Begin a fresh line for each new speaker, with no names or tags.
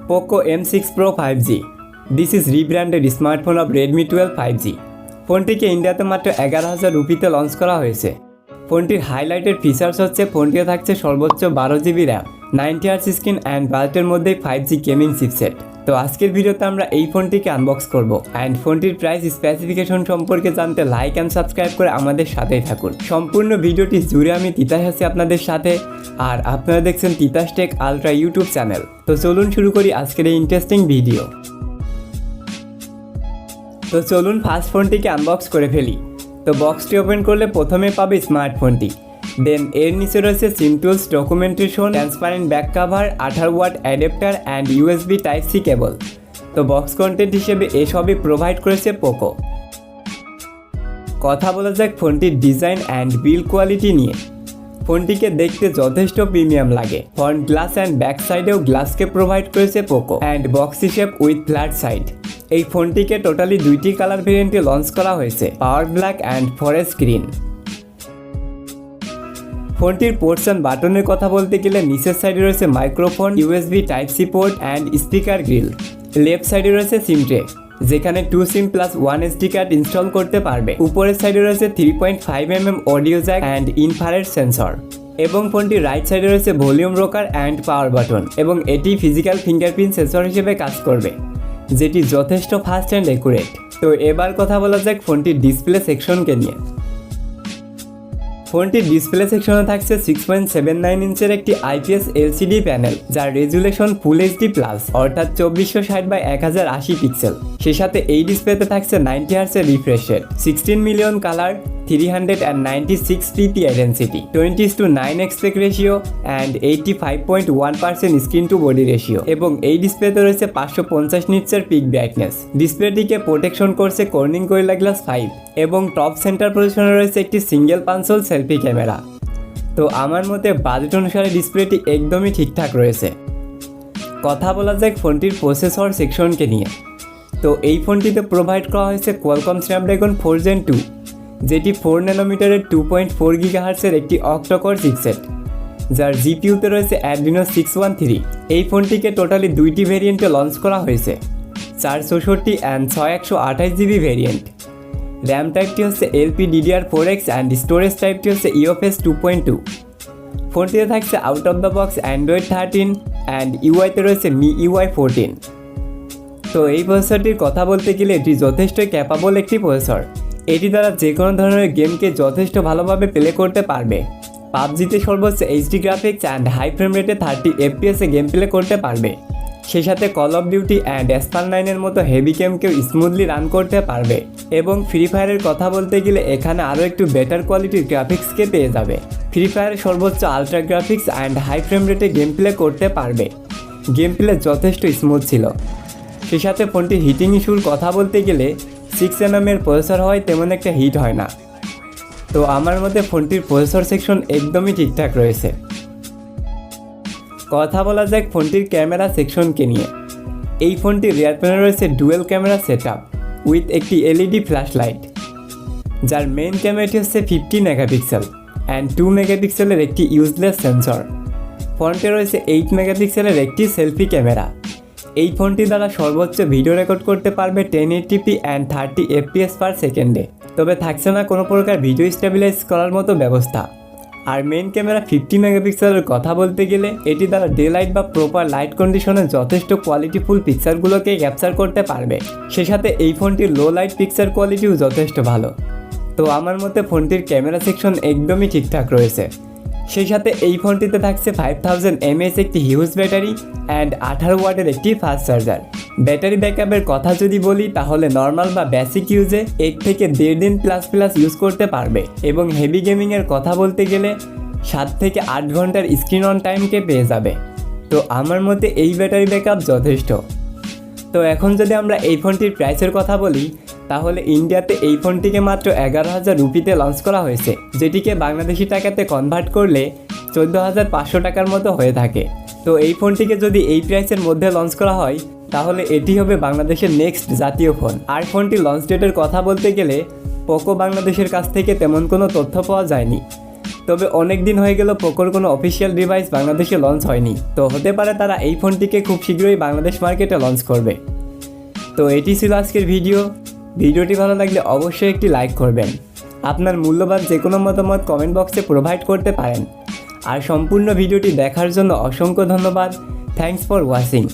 Poco M6 Pro 5G. This is rebranded smartphone of Redmi 12 5G. ফোনটিকে ইন্ডিয়াতে মাত্র 11,000 রুপিতে launch করা হয়েছে। ফোনটির হাইলাইটেড ফিচার্স হচ্ছে ফোনটিতে থাকছে সর্বোচ্চ 12GB RAM, 90Hz screen and বাজেটের মধ্যেই 5G গেমিং চিপসেট। তো আজকের ভিডিওতে আমরা এই ফোনটিকে আনবক্স করব অ্যান্ড ফোনটির প্রাইস স্পেসিফিকেশন সম্পর্কে জানতে লাইক অ্যান্ড সাবস্ক্রাইব করে আমাদের সাথেই থাকুন। সম্পূর্ণ ভিডিওটি জুড়ে আমি তিতাস আছি আপনাদের সাথে, আর আপনারা দেখছেন Titas tech ultra YouTube channel. তো চলুন শুরু করি আজকের এই ইন্টারেস্টিং ভিডিও। তো চলুন ফার্স্ট ফোনটিকে আনবক্স করে ফেলি। তো বক্সটি ওপেন করলে প্রথমে পাবে স্মার্টফোনটি, দেন এর নিচে রয়েছে SIM tools, documentation, transparent back cover, 18 watt adapter and USB Type-C cable. তো বক্স কন্টেন্ট হিসেবে এসবই প্রোভাইড করেছে পোকো। কথা বলা যাক ফোনটির ডিজাইন অ্যান্ড বিল্ড কোয়ালিটি নিয়ে। ফোনটিকে দেখতে যথেষ্ট প্রিমিয়াম লাগে। ফ্রন্ট গ্লাস অ্যান্ড ব্যাক সাইডেও গ্লাসকে প্রোভাইড করেছে Poco and boxy shape with flat side. এই ফোনটিকে টোটালি দুইটি কালার ভেরিয়েন্টে লঞ্চ করা হয়েছে, power black and forest green. ফোনটির পোর্টস অ্যান্ড বাটনের কথা বলতে গেলে নিচের সাইডে রয়েছে microphone, USB Type-C port and speaker grille. Left সাইডে রয়েছে সিম ট্রে, যেখানে 2 SIM plus 1 SD card install করতে পারবে। উপরের সাইডে রয়েছে 3.5mm audio jack and infrared sensor. এবং ফোনটির রাইট সাইডে রয়েছে ভলিউম রোকার অ্যান্ড পাওয়ার বাটন, এবং এটি ফিজিক্যাল ফিঙ্গারপ্রিন্ট সেন্সর হিসেবে কাজ করবে, যেটি যথেষ্ট ফাস্ট অ্যান্ড অ্যাকুরেট। তো এবার কথা বলা যাক ফোনটির ডিসপ্লে সেকশনকে নিয়ে। ফোনটির ডিসপ্লে সেকশনে থাকছে 6.79 ইঞ্চের একটি IPS LCD প্যানেল, যার রেজুলেশন ফুল HD প্লাস, অর্থাৎ 2460x1080 পিক্সেল। সে সাথে এই ডিসপ্লেতে থাকছে 90Hz এর refresh rate, 16 million colour, 396 PPI density, 20:9 aspect ratio and 85.1% screen to body ratio. এবং এই ডিসপ্লেতে রয়েছে 550 নিটসের পিক ব্রাইটনেস। ডিসপ্লেটিকে প্রোটেকশন করছে কর্নিং গরিলা গ্লাস 5 এবং টপ সেন্টার পজিশনে রয়েছে একটি সিঙ্গেল পাঞ্চল সেলফি ক্যামেরা। তো আমার মতে বাজেট অনুসারে ডিসপ্লেটি একদমই ঠিকঠাক রয়েছে। কথা বলা যাক ফোনটির প্রসেসর সেকশনকে নিয়ে। তো এই ফোনটিতে প্রোভাইড করা হয়েছে Qualcomm Snapdragon 4 Gen 2, যেটি 4 ন্যানোমিটারের 2.4 GHz এর একটি Octa-core চিপসেট, যার জিপিইউতে রয়েছে Adreno 613। এই ফোনটিকে টোটালি দুইটি ভেরিয়েন্টে লঞ্চ করা হয়েছে, 464 অ্যান্ড 6128GB ভেরিয়েন্ট। র্যাম টাইপটি হচ্ছে LPDDR4X অ্যান্ড স্টোরেজ টাইপটি হচ্ছে UFS 2.2। ফোনটিতে থাকছে out of the box Android 13 and ইউআইতে রয়েছে MIUI 14। তো এই প্রসেসরটির কথা বলতে গেলে এটি যথেষ্ট ক্যাপাবল একটি প্রসেসর। এটি দ্বারা যে কোনো ধরনের গেমকে যথেষ্ট ভালোভাবে প্লে করতে পারবে। পাবজিতে সর্বোচ্চ HD graphics and high frame রেটে 30 FPS এ গেম প্লে করতে পারবে। সেই সাথে call of duty and Asphalt 9 মতো হেভি গেমকেও স্মুথলি রান করতে পারবে। এবং ফ্রি ফায়ারের কথা বলতে গেলে এখানে আরও একটু বেটার কোয়ালিটির গ্রাফিক্সকে পেয়ে যাবে। ফ্রি ফায়ারে সর্বোচ্চ ultra graphics and high frame রেটে গেম প্লে করতে পারবে। গেম প্লে যথেষ্ট স্মুথ ছিল। সেই সাথে ফোনটির হিটিং ইস্যুর কথা বলতে গেলে 6nm এর প্রসেসর হয় তেমন একটা হিট হয় না। তো আমার মতে ফোনটির প্রসেসর সেকশন একদমই ঠিকঠাক রয়েছে। কথা বলা যাক ফোনটির ক্যামেরা সেকশনকে নিয়ে। এই ফোনটির রিয়ার প্যানেলে রয়েছে ডুয়েল ক্যামেরা সেটআপ উইথ একটি LED ফ্ল্যাশ লাইট, যার মেইন ক্যামেরাটি হচ্ছে 50 মেগাপিক্সেল অ্যান্ড 2 মেগাপিক্সেলের একটি ইউজলেস সেন্সর। ফ্রন্টে রয়েছে 8 মেগাপিক্সেলের একটি সেলফি ক্যামেরা। এই ফোনটি দ্বারা সর্বোচ্চ ভিডিও রেকর্ড করতে পারবে 1080p অ্যান্ড 30 FPS পার সেকেন্ডে, তবে থাকছে না কোনো প্রকার ভিডিও স্টেবিলাইজ করার মতো ব্যবস্থা। আর মেইন ক্যামেরা 50 মেগাপিক্সেলের কথা বলতে গেলে এটি দ্বারা ডে লাইট বা প্রপার লাইট কন্ডিশনে যথেষ্ট কোয়ালিটিফুল পিকচারগুলোকে ক্যাপচার করতে পারবে। সে সাথে এই ফোনটির লো লাইট পিকচার কোয়ালিটিও যথেষ্ট ভালো। তো আমার মতে ফোনটির ক্যামেরা সেকশন একদমই ঠিকঠাক রয়েছে। সেই সাথে এই ফোনটিতে থাকছে 5000 mAh একটি হিউজ ব্যাটারি অ্যান্ড 18 ওয়াটের একটি ফাস্ট চার্জার। ব্যাটারি ব্যাকআপের কথা যদি বলি তাহলে নর্মাল বা বেসিক ইউজে 1 থেকে 1.5 দিন প্লাস ইউজ করতে পারবে। এবং হেভি গেমিংয়ের কথা বলতে গেলে 7 থেকে 8 ঘন্টার স্ক্রিন অন টাইমকে পেয়ে যাবে। তো আমার মতে এই ব্যাটারি ব্যাকআপ যথেষ্ট। তো এখন যদি আমরা এই ফোনটির প্রাইসের কথা বলি তাহলে ইন্ডিয়াতে এই ফোনটিকে মাত্র 11,000 রুপিতে লঞ্চ করা হয়েছে, যেটিকে বাংলাদেশি টাকাতে কনভার্ট করলে 14,500 টাকার মতো হয়ে থাকে। তো এই ফোনটিকে যদি এই প্রাইসের মধ্যে লঞ্চ করা হয় তাহলে এটি হবে বাংলাদেশের নেক্সট জাতীয় ফোন। আর ফোনটি লঞ্চ ডেটের কথা বলতে গেলে পোকো বাংলাদেশের কাছ থেকে তেমন কোনো তথ্য পাওয়া যায়নি। তবে অনেক দিন হয়ে গেল পোকোর কোনো অফিসিয়াল ডিভাইস বাংলাদেশে লঞ্চ হয়নি, তো হতে পারে তারা এই ফোনটিকে খুব শীঘ্রই বাংলাদেশ মার্কেটে লঞ্চ করবে। তো এটি ছিল আজকের ভিডিওটি ভালো লাগলে অবশ্যই একটি লাইক করবেন। আপনার মূল্যবান যে কোনো মতামত কমেন্ট বক্সে প্রোভাইড করতে পারেন। আর সম্পূর্ণ ভিডিওটি দেখার জন্য অসংখ্য ধন্যবাদ। Thanks for watching.